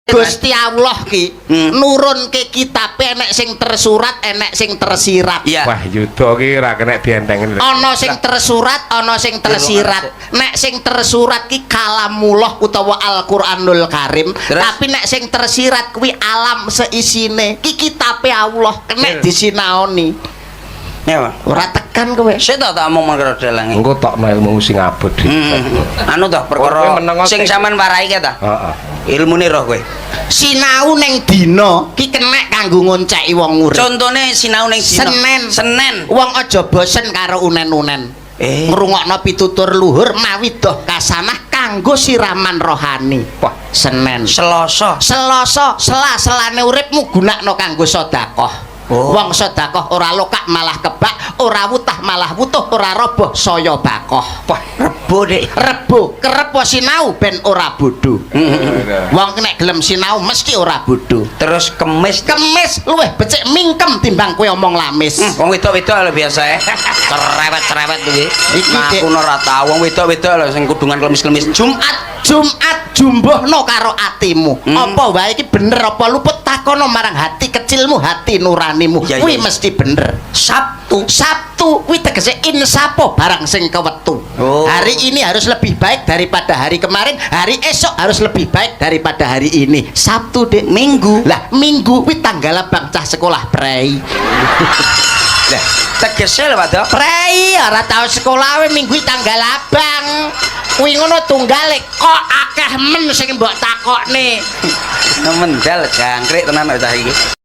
Gusti Allah ki nurunke kitabe enek sing tersurat enek sing tersirat. Wah yuda ki ora kena dientengin. Ana sing tersurat ana sing tersirat. Nek sing tersurat ki kalamullah utawa Al-Qur'anul Karim, tapi nek sing tersirat kuwi alam seisine. Ki kitabe Allah nek disinaoni. Ya, Pak. Ora tekan kowe. Sik tak omong karo dalange. Engko tokno ilmu sing abot. Anu toh perkara sing sampean warai ki ta? Heeh. Ilmune roh kowe. Sinau ning dina ki kenek kanggo ngonceki wong urip. Contone sinau ning dina. Senen. Wong aja bosen karo unen-unen. Ngrungokno pitutur luhur mawi doh kasanah kanggo siraman rohani. Wah, Senen. Selasa. Sela-selane uripmu gunakno kanggo sedekah. Wong sedekah ora lokak malah kebak, ora wutah malah wutuh, ora roboh saya bakoh. wah, Rebo Dik. Rebo kerep sinau ben ora bodho. Wong nek gelem sinau mesti ora bodho. Terus kemis. Kemis luwih becik mingkem timbang kowe omong lamis. Wong wedok-wedok lho biasa cerewet-cerewet kuwi. Iki, Aku ora tau wong wedok-wedok lho sing kudungan klemis-klemis. Jumat jumbuhno karo atimu. Apa wae iki bener apa luput takono marang hati kecilmu, hati nuranimu. Kuwi mesti bener. Sabtu kuwi tegese insapo barang sing kewetu. Hari ini harus lebih baik daripada hari kemarin, hari esok harus lebih baik daripada hari ini. Sabtu Dik, Minggu. Lah, Minggu kuwi tanggal bangcah sekolah prei. Lah, tegese lho Pak Dok. Prei ora tau sekolah we Minggu tanggal abang. Kuwi ngono tunggale kok akeh men sing mbok takokne. Mendal jangkrik tenan cah iki.